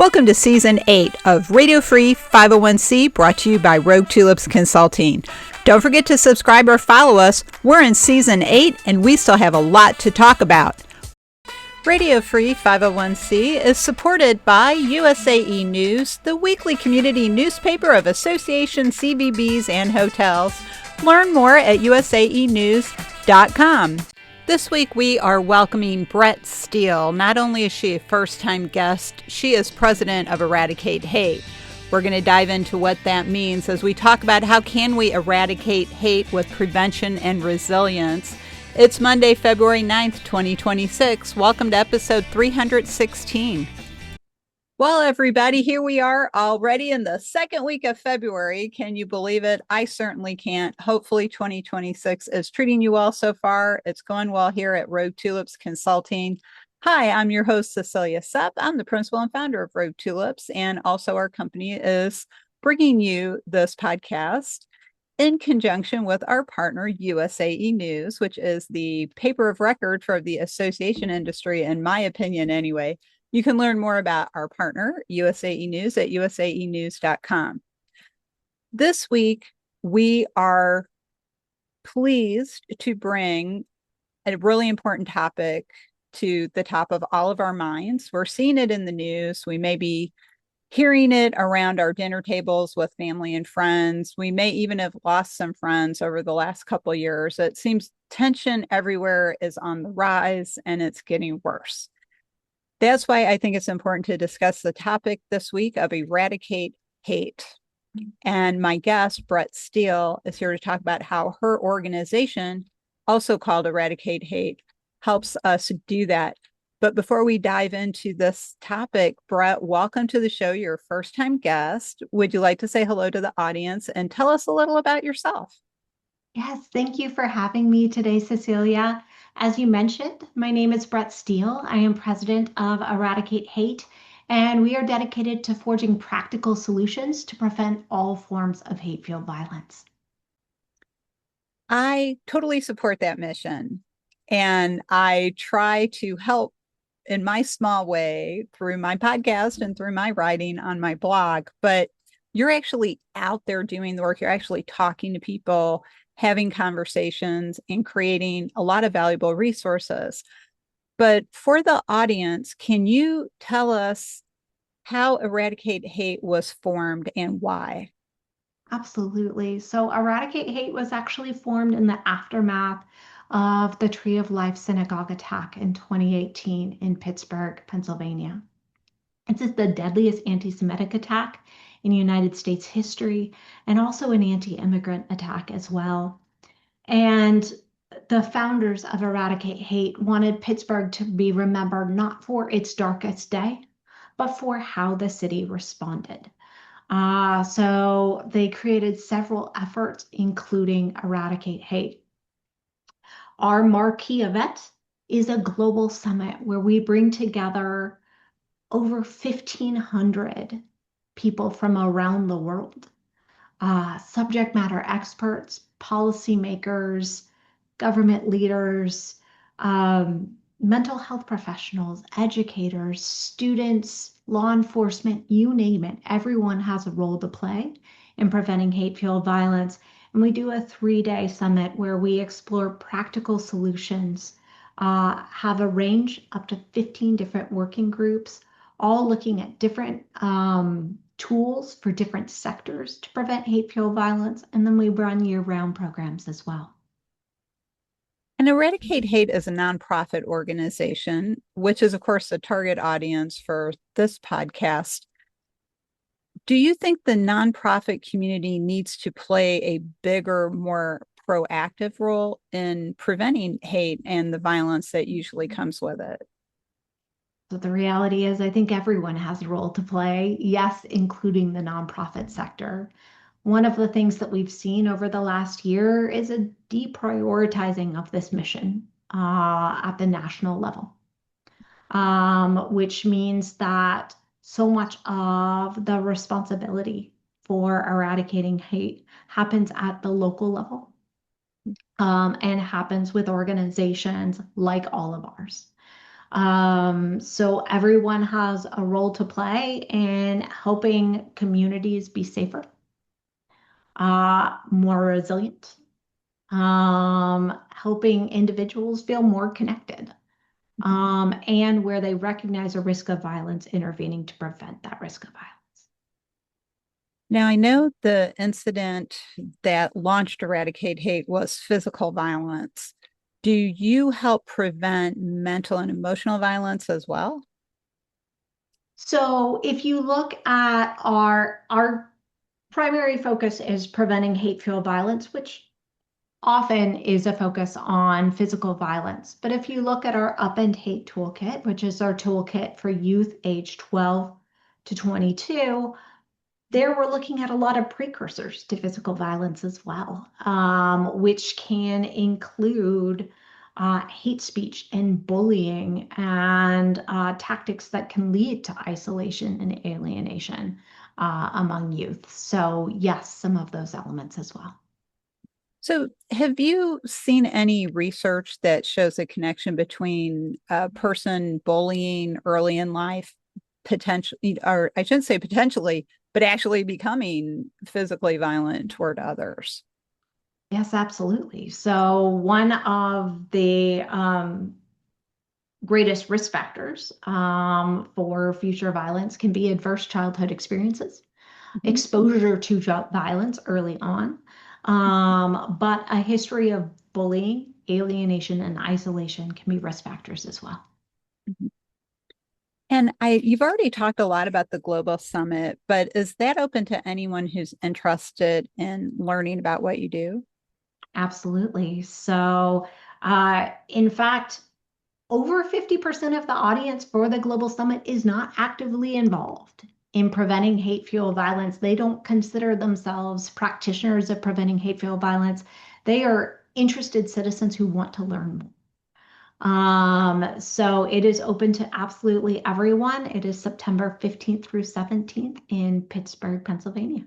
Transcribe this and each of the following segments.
Welcome to Season 8 of Radio Free 501c, brought to you by Rogue Tulips Consulting. Don't forget to subscribe or follow us. We're in Season 8 and we still have a lot to talk about. Radio Free 501c is supported by USAE News, the weekly community newspaper of Association CVBs and hotels. Learn more at usaenews.com. This week we are welcoming Brette Steele. Not only is she a first-time guest, she is president of Eradicate Hate. We're going to dive into what that means as we talk about how can we eradicate hate with prevention and resilience. It's Monday, February 9th, 2026. Welcome to episode 316. Well, everybody, here we are already in the second week of February. Can you believe it? I certainly can't. Hopefully 2026 is treating you well so far. It's going well here at Rogue Tulips Consulting. Hi, I'm your host, Cecilia Sepp. I'm the principal and founder of Rogue Tulips, and also our company is bringing you this podcast in conjunction with our partner, USAE News, which is the paper of record for the association industry, in my opinion anyway. You can learn more about our partner, USAE News, at usaenews.com. This week, we are pleased to bring a really important topic to the top of all of our minds. We're seeing it in the news. We may be hearing it around our dinner tables with family and friends. We may even have lost some friends over the last couple of years. It seems tension everywhere is on the rise and it's getting worse. That's why I think it's important to discuss the topic this week of Eradicate Hate. And my guest, Brette Steele, is here to talk about how her organization, also called Eradicate Hate, helps us do that. But before we dive into this topic, Brette, welcome to the show. You're a first-time guest. Would you like to say hello to the audience and tell us a little about yourself? Yes, thank you for having me today, Cecilia. As you mentioned, my name is Brette Steele. I am president of Eradicate Hate, and we are dedicated to forging practical solutions to prevent all forms of hate-fueled violence. I totally support that mission, and I try to help in my small way through my podcast and through my writing on my blog. But you're actually out there doing the work. You're actually talking to people, having conversations, and creating a lot of valuable resources. But for the audience, can you tell us how Eradicate Hate was formed and why? Absolutely. So Eradicate Hate was actually formed in the aftermath of the Tree of Life synagogue attack in 2018 in Pittsburgh, Pennsylvania. This is the deadliest anti-Semitic attack in United States history, and also an anti-immigrant attack as well. And the founders of Eradicate Hate wanted Pittsburgh to be remembered not for its darkest day, but for how the city responded. So they created several efforts, including Eradicate Hate. Our marquee event is a global summit where we bring together over 1,500 people from around the world, subject matter experts, policymakers, government leaders, mental health professionals, educators, students, law enforcement, you name it. Everyone has a role to play in preventing hate-fueled violence. And we do a 3-day summit where we explore practical solutions, have a range up to 15 different working groups, all looking at different tools for different sectors to prevent hate-fueled violence. And then we run year-round programs as well. And Eradicate Hate is a nonprofit organization, which is, of course, the target audience for this podcast. Do you think the nonprofit community needs to play a bigger, more proactive role in preventing hate and the violence that usually comes with it? So the reality is, I think everyone has a role to play, yes, including the nonprofit sector. One of the things that we've seen over the last year is a deprioritizing of this mission at the national level, which means that so much of the responsibility for eradicating hate happens at the local level and happens with organizations like all of ours. So everyone has a role to play in helping communities be safer, more resilient, helping individuals feel more connected, and where they recognize a risk of violence, intervening to prevent that risk of violence. Now, I know the incident that launched Eradicate Hate was physical violence. Do you help prevent mental and emotional violence as well? So if you look at our primary focus is preventing hate-fueled violence, which often is a focus on physical violence. But if you look at our Upend Hate Toolkit, which is our toolkit for youth age 12 to 22, there we're looking at a lot of precursors to physical violence as well, which can include hate speech and bullying and tactics that can lead to isolation and alienation among youth. So yes, some of those elements as well. So, have you seen any research that shows a connection between a person bullying early in life, potentially, or I shouldn't say potentially, but actually becoming physically violent toward others? Yes, absolutely. So one of the greatest risk factors for future violence can be adverse childhood experiences, Mhm. exposure to violence early on, but a history of bullying, alienation, and isolation can be risk factors as well. Mhm. And you've already talked a lot about the global summit, but is that open to anyone who's interested in learning about what you do? Absolutely. So, in fact, over 50% of the audience for the Global Summit is not actively involved in preventing hate fueled violence. They don't consider themselves practitioners of preventing hate fueled violence. They are interested citizens who want to learn more. So it is open to absolutely everyone. It is September 15th through 17th in Pittsburgh, Pennsylvania.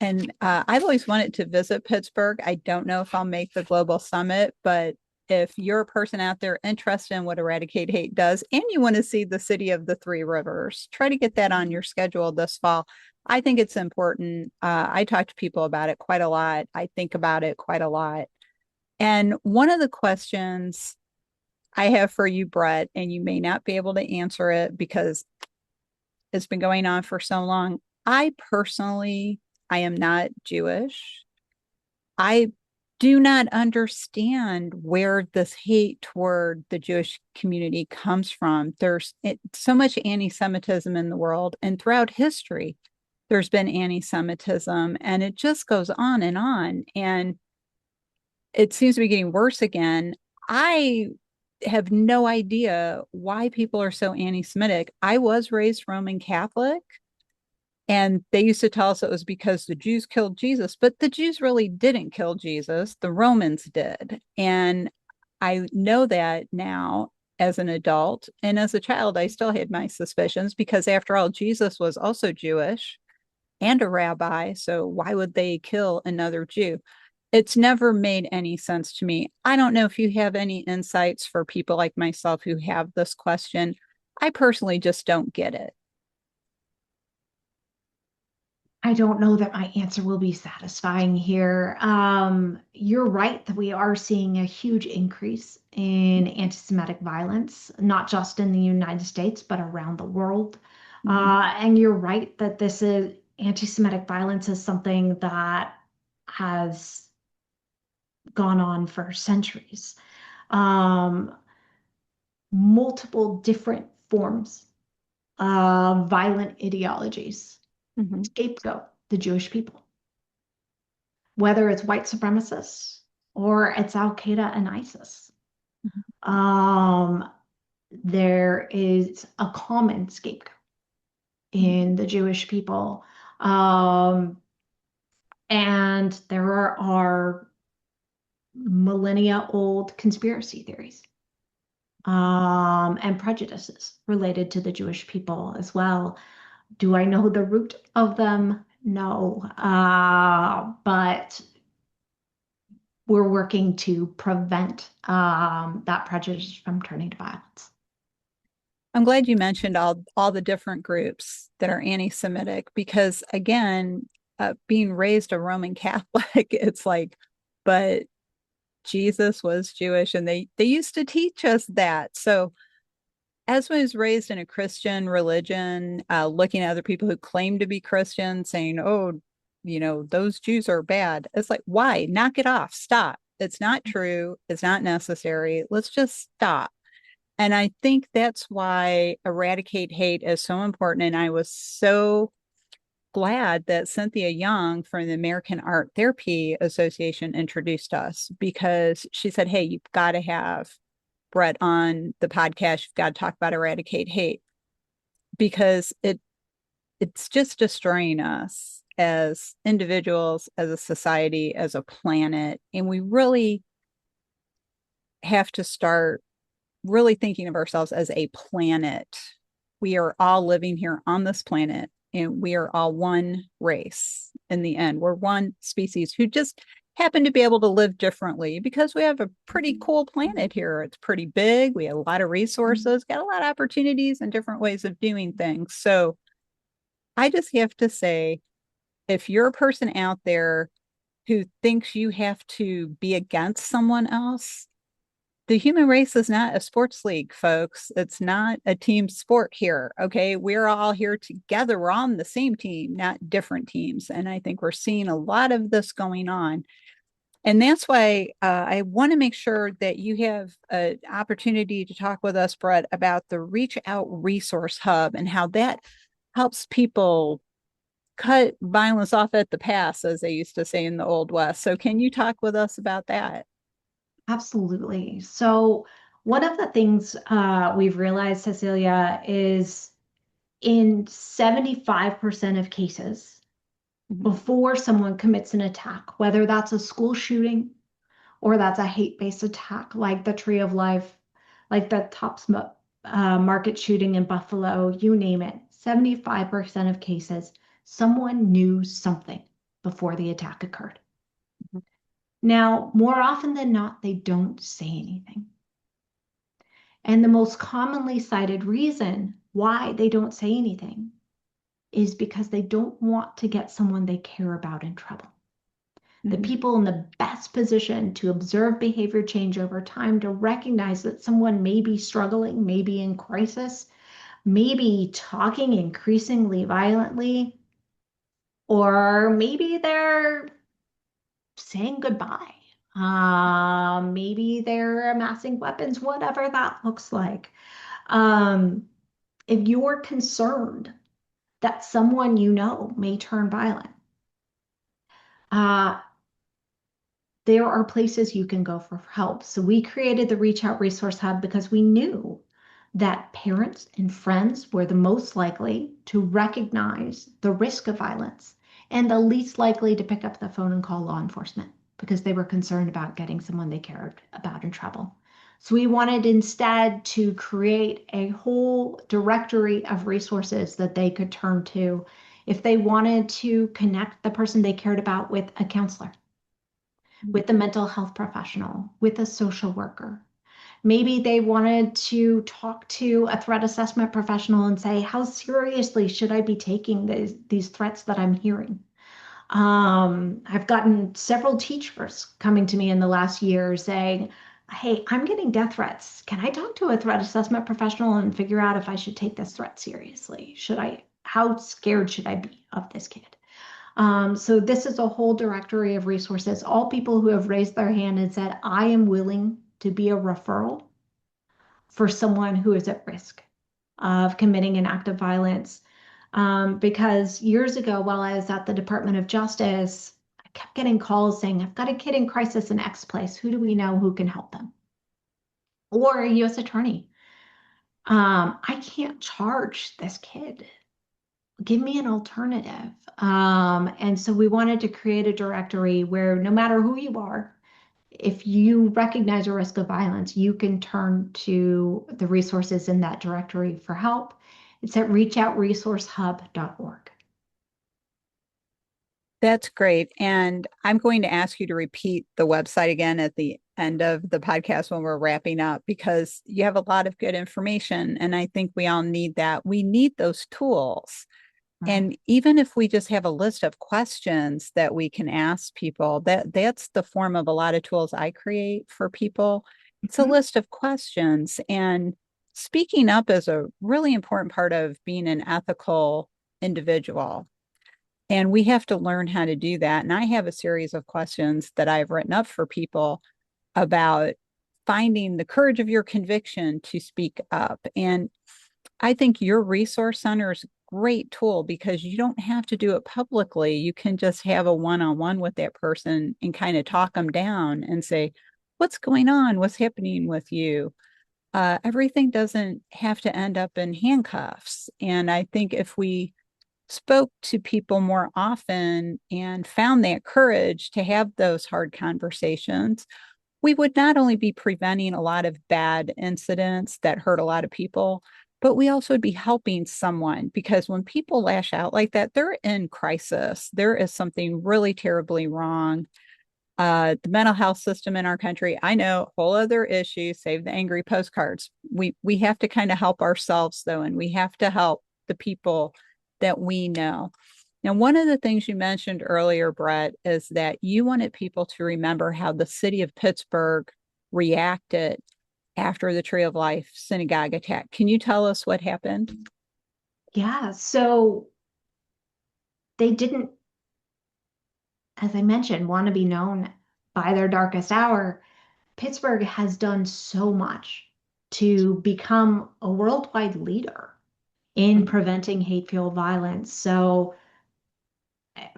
And I've always wanted to visit Pittsburgh. I don't know if I'll make the global summit, but if you're a person out there interested in what Eradicate Hate does and you want to see the city of the three rivers, try to get that on your schedule this fall. I think it's important. I talk to people about it quite a lot. I think about it quite a lot. And one of the questions I have for you, Brett, and you may not be able to answer it because it's been going on for so long. I personally, I am not Jewish. I do not understand where this hate toward the Jewish community comes from. So much anti Semitism in the world, and throughout history, there's been anti Semitism, and it just goes on and on. And it seems to be getting worse again. I have no idea why people are so anti Semitic. I was raised Roman Catholic. And they used to tell us it was because the Jews killed Jesus, but the Jews really didn't kill Jesus. The Romans did. And I know that now as an adult. And as a child, I still had my suspicions because, after all, Jesus was also Jewish and a rabbi. So why would they kill another Jew? It's never made any sense to me. I don't know if you have any insights for people like myself who have this question. I personally just don't get it. I don't know that my answer will be satisfying here. You're right that we are seeing a huge increase in anti-Semitic violence, not just in the United States, but around the world. Mhm. And you're right that this is anti-Semitic violence is something that has gone on for centuries. Um, Multiple different forms of violent ideologies Mhm. scapegoat the Jewish people, whether it's white supremacists or it's Al Qaeda and ISIS. Mhm. Um, there is a common scapegoat in the Jewish people. Um, and there are millennia old conspiracy theories and prejudices related to the Jewish people as well. Do I know the root of them? No. But we're working to prevent that prejudice from turning to violence. I'm glad you mentioned all the different groups that are anti-Semitic because again, being raised a Roman Catholic, it's like, but Jesus was Jewish, and they used to teach us that. So as I was raised in a Christian religion, looking at other people who claim to be Christian, saying, "Oh, those Jews are bad." It's like, why? Knock it off. Stop. It's not true. It's not necessary. Let's just stop. And I think that's why Eradicate Hate is so important. And I was so glad that Cynthia Young from the American Art Therapy Association introduced us because she said, "Hey, you've got to have Brette on the podcast. You've got to talk about Eradicate Hate because it's just destroying us as individuals, as a society, as a planet. And we really have to start really thinking of ourselves as a planet. We are all living here on this planet, and we are all one race in the end. We're one species who just happen to be able to live differently because we have a pretty cool planet here. It's pretty big. We have a lot of resources, got a lot of opportunities and different ways of doing things. So I just have to say, if you're a person out there who thinks you have to be against someone else, the human race is not a sports league, folks. It's not a team sport here. Okay. We're all here together. We're on the same team, not different teams. And I think we're seeing a lot of this going on. And that's why I want to make sure that you have an opportunity to talk with us, Brette, about the Reach Out Resource Hub and how that helps people cut violence off at the pass, as they used to say in the Old West. So, can you talk with us about that? Absolutely. So, one of the things we've realized, Cecilia, is in 75% of cases, Mhm. before someone commits an attack, whether that's a school shooting or that's a hate-based attack, like the Tree of Life, like the Tops Market shooting in Buffalo, you name it, 75% of cases, someone knew something before the attack occurred. Now, more often than not, they don't say anything. And the most commonly cited reason why they don't say anything is because they don't want to get someone they care about in trouble. The Mhm. people in the best position to observe behavior change over time, to recognize that someone may be struggling, may be in crisis, maybe talking increasingly violently, or maybe they're saying goodbye. Maybe they're amassing weapons, whatever that looks like. Um, if you're concerned that someone you know may turn violent, uh, there are places you can go for help. So we created the Reach Out Resource Hub because we knew that parents and friends were the most likely to recognize the risk of violence and the least likely to pick up the phone and call law enforcement because they were concerned about getting someone they cared about in trouble. So we wanted instead to create a whole directory of resources that they could turn to if they wanted to connect the person they cared about with a counselor, with a mental health professional, with a social worker. Maybe they wanted to talk to a threat assessment professional and say, how seriously should I be taking these threats that I'm hearing? I've gotten several teachers coming to me in the last year saying, hey, I'm getting death threats. Can I talk to a threat assessment professional and figure out if I should take this threat seriously? How scared should I be of this kid? So this is a whole directory of resources, all people who have raised their hand and said, I am willing to be a referral for someone who is at risk of committing an act of violence. Because years ago, while I was at the Department of Justice, I kept getting calls saying, I've got a kid in crisis in X place. Who do we know who can help them? Or a U.S. attorney. I can't charge this kid. Give me an alternative. And so we wanted to create a directory where no matter who you are, if you recognize a risk of violence, you can turn to the resources in that directory for help. It's at reachoutresourcehub.org. That's great. And I'm going to ask you to repeat the website again at the end of the podcast when we're wrapping up because you have a lot of good information. And I think we all need that. We need those tools. Right. And even if we just have a list of questions that we can ask people, that's the form of a lot of tools I create for people. It's a Mhm. list of questions. And speaking up is a really important part of being an ethical individual. And we have to learn how to do that. And I have a series of questions that I've written up for people about finding the courage of your conviction to speak up. And I think your resource center is a great tool because you don't have to do it publicly. You can just have a one-on-one with that person and kind of talk them down and say, what's going on? What's happening with you? Everything doesn't have to end up in handcuffs. And I think if we spoke to people more often and found that courage to have those hard conversations, we would not only be preventing a lot of bad incidents that hurt a lot of people, but we also would be helping someone because when people lash out like that, they're in crisis. There is something really terribly wrong. The mental health system in our country, I know, whole other issue, save the angry postcards. We have to kind of help ourselves though, and we have to help the people that we know. Now, one of the things you mentioned earlier, Brett, is that you wanted people to remember how the city of Pittsburgh reacted after the Tree of Life synagogue attack. Can you tell us what happened? Yeah. So they didn't, as I mentioned, want to be known by their darkest hour. Pittsburgh has done so much to become a worldwide leader in preventing hate-fueled violence. So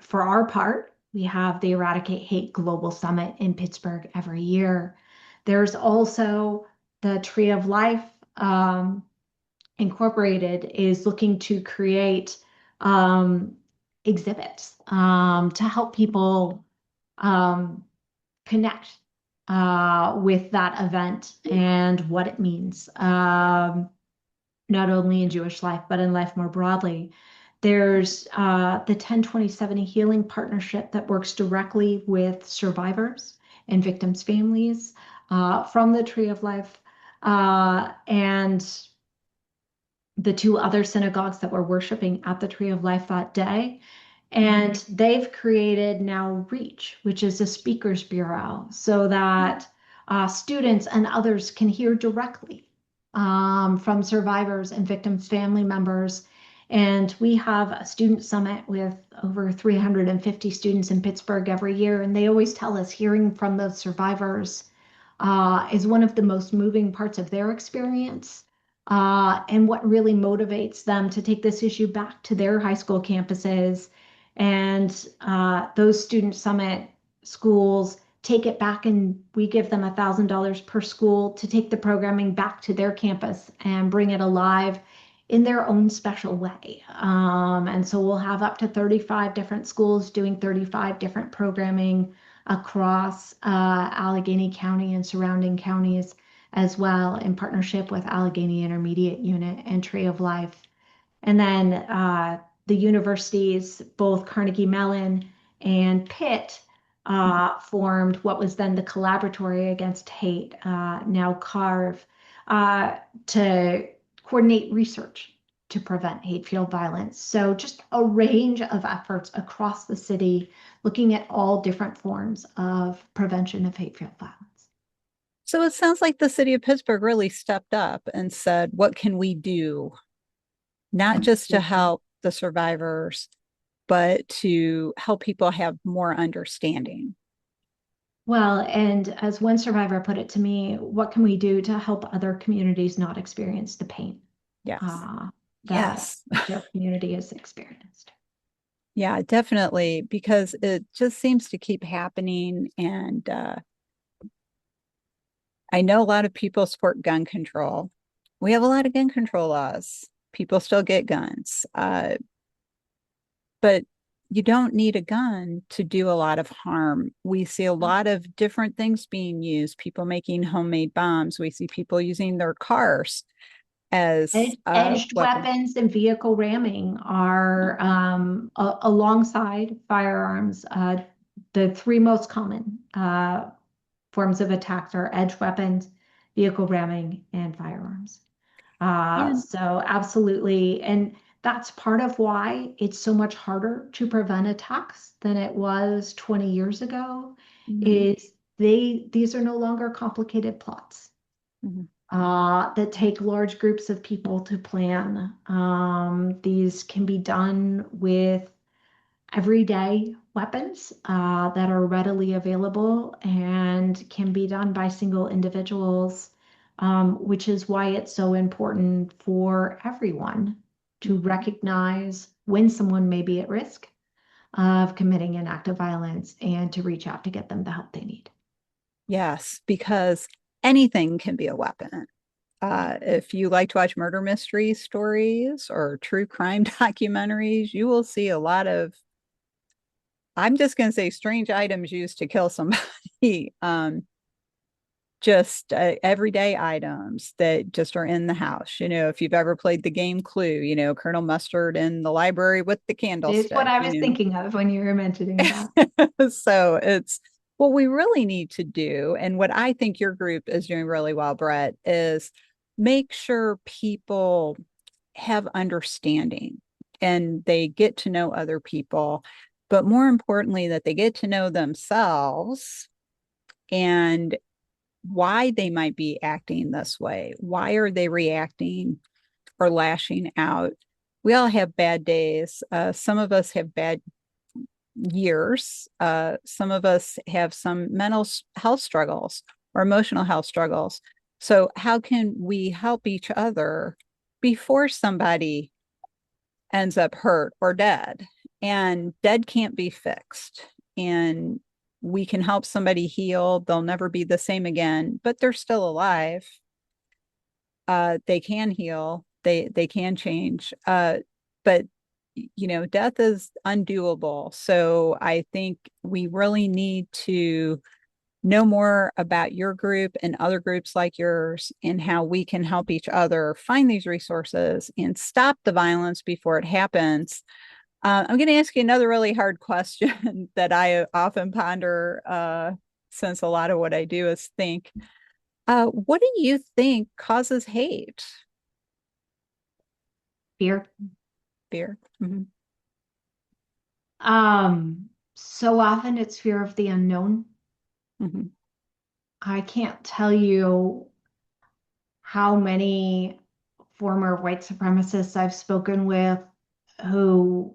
for our part, we have the Eradicate Hate Global Summit in Pittsburgh every year. There's also the Tree of Life Incorporated is looking to create um, exhibits to help people um, connect with that event and what it means. Not only in Jewish life, but in life more broadly. There's the 102070 Healing Partnership that works directly with survivors and victims' families from the Tree of Life. And the two other synagogues that were worshiping at the Tree of Life that day. And they've created now Reach, which is a speakers bureau, so that students and others can hear directly from survivors and victims' family members. And we have a student summit with over 350 students in Pittsburgh every year. And they always tell us hearing from the survivors is one of the most moving parts of their experience and what really motivates them to take this issue back to their high school campuses. And those student summit schools take it back, and we give them $1,000 per school to take the programming back to their campus and bring it alive in their own special way. And so we'll have up to 35 different schools doing 35 different programming across Allegheny County and surrounding counties as well, in partnership with Allegheny Intermediate Unit and Tree of Life. And then the universities, both Carnegie Mellon and Pitt, formed what was then the Collaboratory Against Hate, now CARVE, to coordinate research to prevent hate-fueled violence. So just a range of efforts across the city, looking at all different forms of prevention of hate-fueled violence. So it sounds like the city of Pittsburgh really stepped up and said, what can we do? Not just to help the survivors, but to help people have more understanding. Well, and as one survivor put it to me, what can we do to help other communities not experience the pain Yes. that Yes. their community has experienced? Yeah, definitely. Because it just seems to keep happening. And I know a lot of people support gun control. We have a lot of gun control laws. People still get guns. But you don't need a gun to do a lot of harm. We see a lot of different things being used, people making homemade bombs. We see people using their cars as Edged weapons. weapons and vehicle ramming are alongside firearms, the three most common forms of attacks are edge weapons, vehicle ramming, and firearms. And So absolutely. And that's part of why it's so much harder to prevent attacks than it was 20 years ago, mhm, is these are no longer complicated plots mhm, that take large groups of people to plan. These can be done with everyday weapons that are readily available and can be done by single individuals, which is why it's so important for everyone to mhm. recognize when someone may be at risk of committing an act of violence and to reach out to get them the help they need. Yes, because anything can be a weapon. If you like to watch murder mystery stories or true crime documentaries, you will see a lot of, I'm just going to say, strange items used to kill somebody. Just everyday items that just are in the house. If you've ever played the game Clue, Colonel Mustard in the library with the It's what candlestick, I was thinking of when you were mentioning that. So it's what we really need to do. And what I think your group is doing really well, Brett, is make sure people have understanding and they get to know other people, but more importantly, that they get to know themselves and why they might be acting this way. Why are they reacting or lashing out? We all have bad days. Some of us have bad years. Some of us have some mental health struggles or emotional health struggles. So, how can we help each other before somebody ends up hurt or dead? And dead can't be fixed. And we can help somebody heal. They'll never be the same again, but they're still alive. They can heal. They can change. But death is undoable. So I think we really need to know more about your group and other groups like yours and how we can help each other find these resources and stop the violence before it happens. I'm going to ask you another really hard question that I often ponder, since a lot of what I do is think. What do you think causes hate? Fear. Fear. Mm-hmm. So often it's fear of the unknown. Mm-hmm. I can't tell you how many former white supremacists I've spoken with who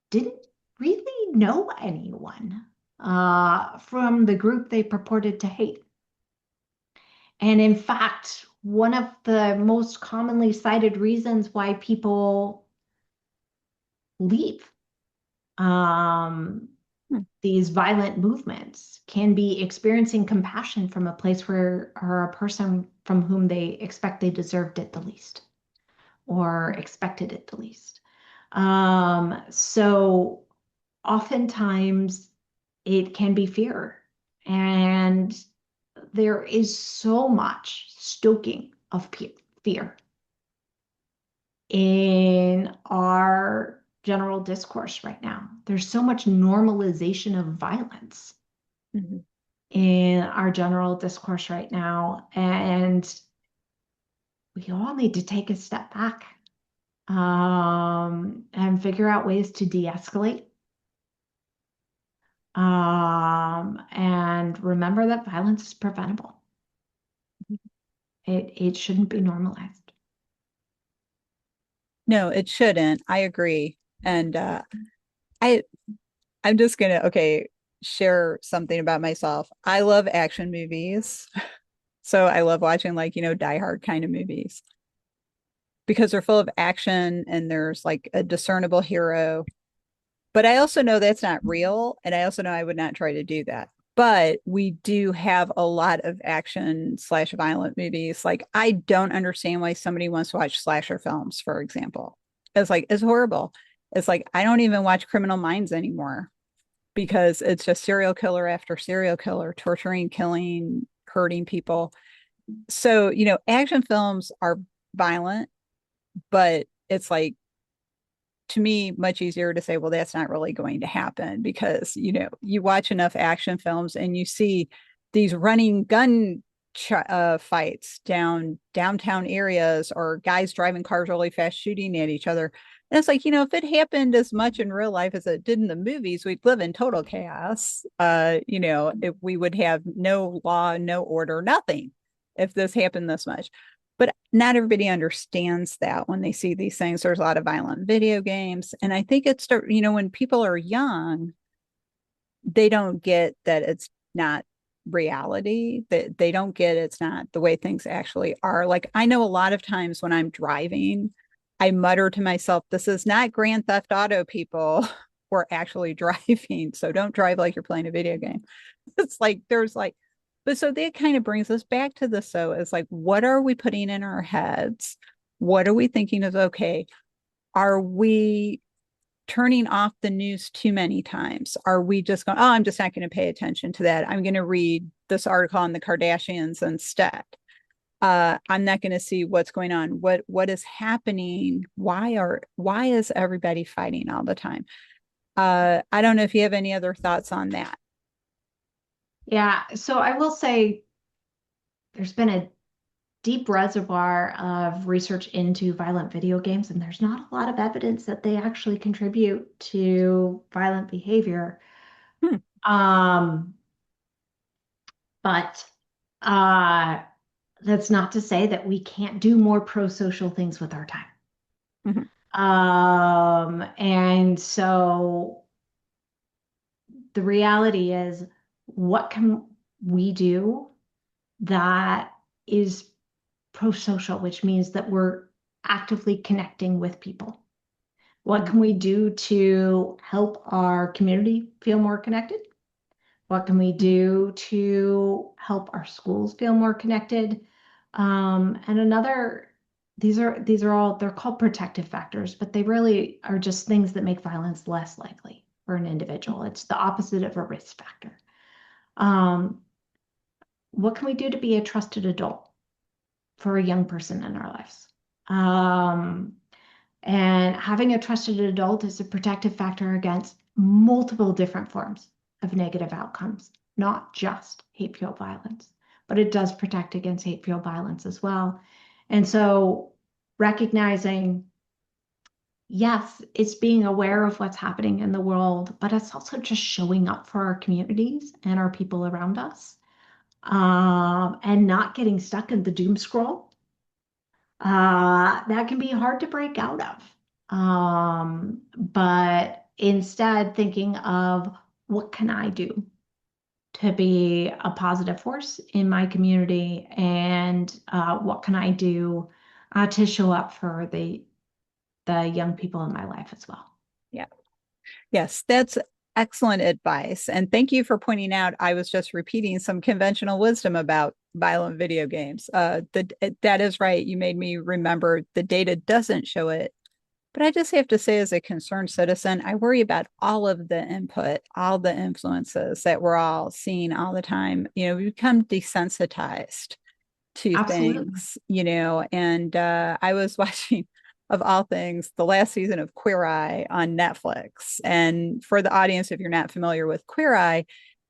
didn't really know anyone from the group they purported to hate. And in fact, one of the most commonly cited reasons why people leave um, these violent movements can be experiencing compassion from a place where, or a person from whom they expect they deserved it the least or expected it the least. So oftentimes it can be fear. And there is so much stoking of fear in our general discourse right now. There's so much normalization of violence Mm-hmm. in our general discourse right now. And we all need to take a step back and figure out ways to de escalate. And remember that violence is preventable. It shouldn't be normalized. No, it shouldn't. I agree. And I I'm just gonna share something about myself. I love action movies. So I love watching Die Hard kind of movies because they're full of action and there's like a discernible hero. But I also know that's not real. And I also know I would not try to do that. But we do have a lot of action slash violent movies. Like, I don't understand why somebody wants to watch slasher films, for example. It's horrible. It's like, I don't even watch Criminal Minds anymore because it's just serial killer after serial killer, torturing, killing, hurting people. So, action films are violent, but it's like, to me, much easier to say, well, that's not really going to happen because, you watch enough action films and you see these running gun fights downtown areas, or guys driving cars really fast shooting at each other. And it's like, if it happened as much in real life as it did in the movies, we'd live in total chaos. If we would have no law, no order, nothing if this happened this much. But not everybody understands that when they see these things. There's a lot of violent video games. And I think when people are young, they don't get that it's not reality, that they don't get it's not the way things actually are. Like, I know a lot of times when I'm driving, I mutter to myself, this is not Grand Theft Auto, people. We're actually driving, so don't drive like you're playing a video game. It's like but so that kind of brings us back to this. So it's like, what are we putting in our heads? What are we thinking is okay? Are we turning off the news too many times? Are we just going, oh, I'm just not going to pay attention to that. I'm going to read this article on the Kardashians instead. I'm not going to see what's going on. What is happening? Why is everybody fighting all the time? I don't know if you have any other thoughts on that. Yeah, so I will say there's been a deep reservoir of research into violent video games, and there's not a lot of evidence that they actually contribute to violent behavior. Hmm. But that's not to say that we can't do more pro-social things with our time. Mm-hmm. And so the reality is, what can we do that is pro-social, which means that we're actively connecting with people? What can we do to help our community feel more connected? What can we do to help our schools feel more connected? These are all, they're called protective factors, but they really are just things that make violence less likely for an individual. It's the opposite of a risk factor. What can we do to be a trusted adult for a young person in our lives? And having a trusted adult is a protective factor against multiple different forms of negative outcomes, not just hate-fueled violence, but it does protect against hate-fueled violence as well. And so recognizing, yes, it's being aware of what's happening in the world, but it's also just showing up for our communities and our people around us, and not getting stuck in the doom scroll. That can be hard to break out of. But instead thinking of, what can I do to be a positive force in my community, and what can I do to show up for the young people in my life as well. Yeah. Yes, that's excellent advice. And thank you for pointing out, I was just repeating some conventional wisdom about violent video games. That is right. You made me remember the data doesn't show it. But I just have to say, as a concerned citizen, I worry about all of the input, all the influences that we're all seeing all the time. We become desensitized to Absolutely. things, and I was watching, of all things, the last season of Queer Eye on Netflix. And for the audience, if you're not familiar with Queer Eye,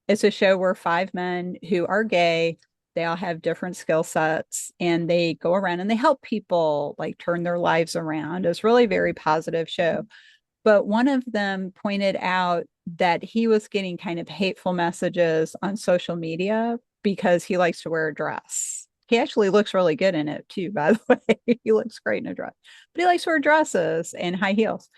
it's a show where 5 men who are gay, they all have different skill sets, and they go around and they help people like turn their lives around. It's really a very positive show. But one of them pointed out that he was getting kind of hateful messages on social media because he likes to wear a dress. He actually looks really good in it too, by the way. He looks great in a dress, but he likes to wear dresses and high heels.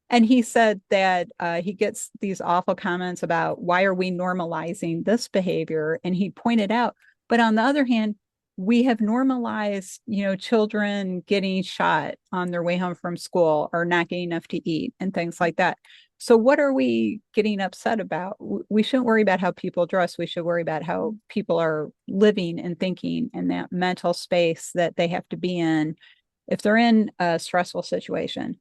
And he said that he gets these awful comments about, why are we normalizing this behavior? And he pointed out, but on the other hand, we have normalized, children getting shot on their way home from school or not getting enough to eat and things like that. So what are we getting upset about? We shouldn't worry about how people dress. We should worry about how people are living and thinking in that mental space that they have to be in if they're in a stressful situation.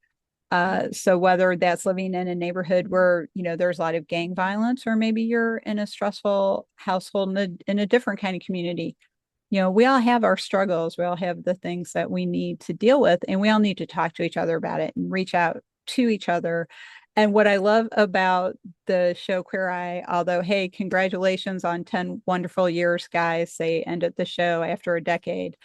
So whether that's living in a neighborhood where, there's a lot of gang violence, or maybe you're in a stressful household in a different kind of community, we all have our struggles. We all have the things that we need to deal with, and we all need to talk to each other about it and reach out to each other And what I love about the show Queer Eye, although, hey, congratulations on 10 wonderful years, guys. They ended the show after a decade.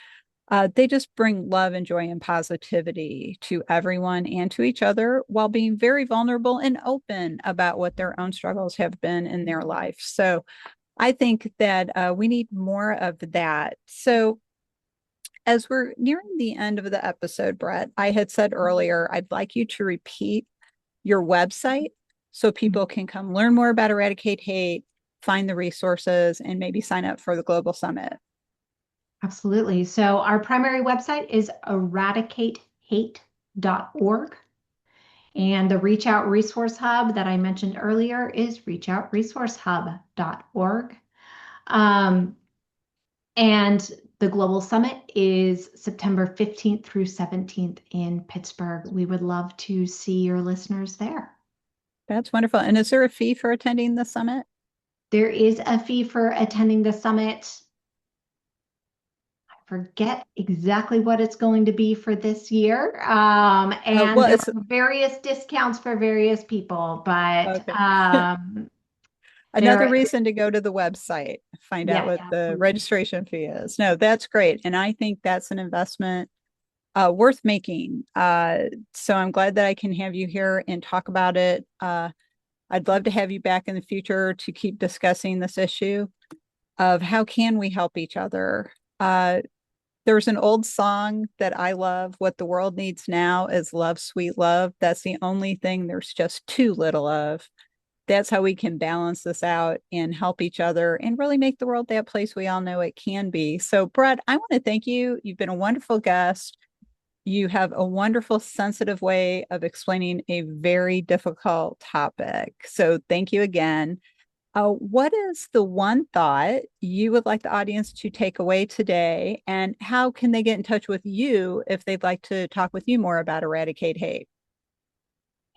They just bring love and joy and positivity to everyone and to each other while being very vulnerable and open about what their own struggles have been in their life. So I think that we need more of that. So as we're nearing the end of the episode, Brette, I had said earlier, I'd like you to repeat your website so people can come learn more about Eradicate Hate, find the resources, and maybe sign up for the Global Summit. Absolutely. So our primary website is eradicateHate.org. And the Reach Out Resource Hub that I mentioned earlier is reachoutresourcehub.org. And the Global Summit is September 15th through 17th in Pittsburgh. We would love to see your listeners there. That's wonderful. And is there a fee for attending the summit? There is a fee for attending the summit. I forget exactly what it's going to be for this year. And there are various discounts for various people, but another reason to go to the website, find out what the registration fee is. No, that's great. And I think that's an investment worth making. So I'm glad that I can have you here and talk about it. I'd love to have you back in the future to keep discussing this issue of how can we help each other. There's an old song that I love. What the world needs now is love, sweet love. That's the only thing there's just too little of. That's how we can balance this out and help each other and really make the world that place we all know it can be. So, Brette, I want to thank you. You've been a wonderful guest. You have a wonderful, sensitive way of explaining a very difficult topic. So thank you again. What is the one thought you would like the audience to take away today? And how can they get in touch with you if they'd like to talk with you more about Eradicate Hate?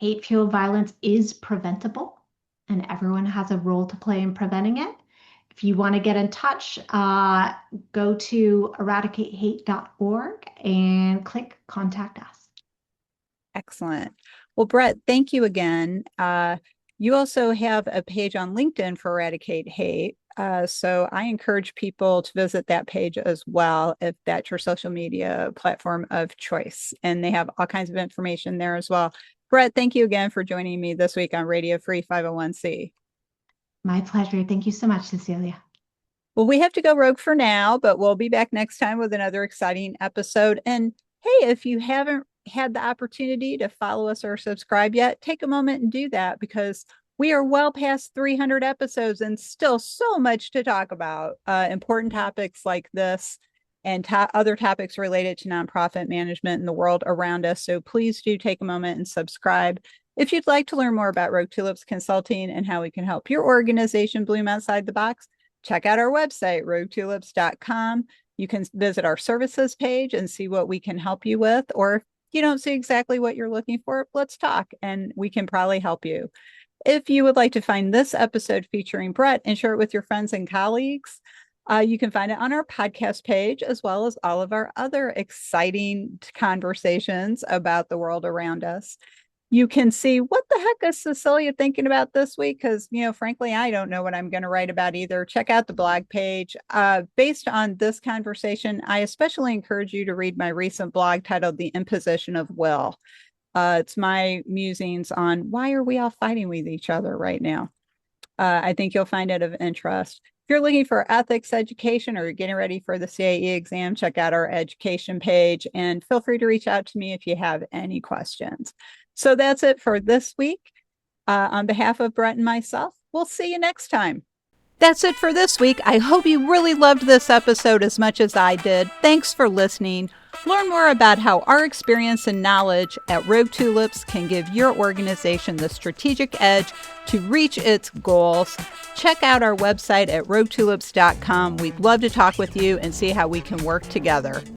Hate-fueled violence is preventable, and everyone has a role to play in preventing it. If you want to get in touch, go to eradicatehate.org and click Contact Us. Excellent. Well, Brette, thank you again. You also have a page on LinkedIn for Eradicate Hate. So I encourage people to visit that page as well if that's your social media platform of choice. And they have all kinds of information there as well. Brette, thank you again for joining me this week on Radio Free 501c. My pleasure. Thank you so much, Cecilia. Well, we have to go rogue for now, but we'll be back next time with another exciting episode. And hey, if you haven't had the opportunity to follow us or subscribe yet, take a moment and do that because we are well past 300 episodes and still so much to talk about. Important topics like this and other topics related to nonprofit management in the world around us. So please do take a moment and subscribe. If you'd like to learn more about Rogue Tulips Consulting and how we can help your organization bloom outside the box, check out our website, roguetulips.com. You can visit our services page and see what we can help you with. Or if you don't see exactly what you're looking for, let's talk and we can probably help you. If you would like to find this episode featuring Brette and share it with your friends and colleagues, you can find it on our podcast page, as well as all of our other exciting conversations about the world around us. You can see what the heck is Cecilia thinking about this week? Because, frankly, I don't know what I'm going to write about either. Check out the blog page. Based on this conversation, I especially encourage you to read my recent blog titled The Imposition of Will. It's my musings on why are we all fighting with each other right now. I think you'll find it of interest. If you're looking for ethics education or you're getting ready for the CAE exam, check out our education page and feel free to reach out to me if you have any questions. So that's it for this week. On behalf of Brette and myself, we'll see you next time. That's it for this week. I hope you really loved this episode as much as I did. Thanks for listening. Learn more about how our experience and knowledge at Rogue Tulips can give your organization the strategic edge to reach its goals. Check out our website at roguetulips.com. We'd love to talk with you and see how we can work together.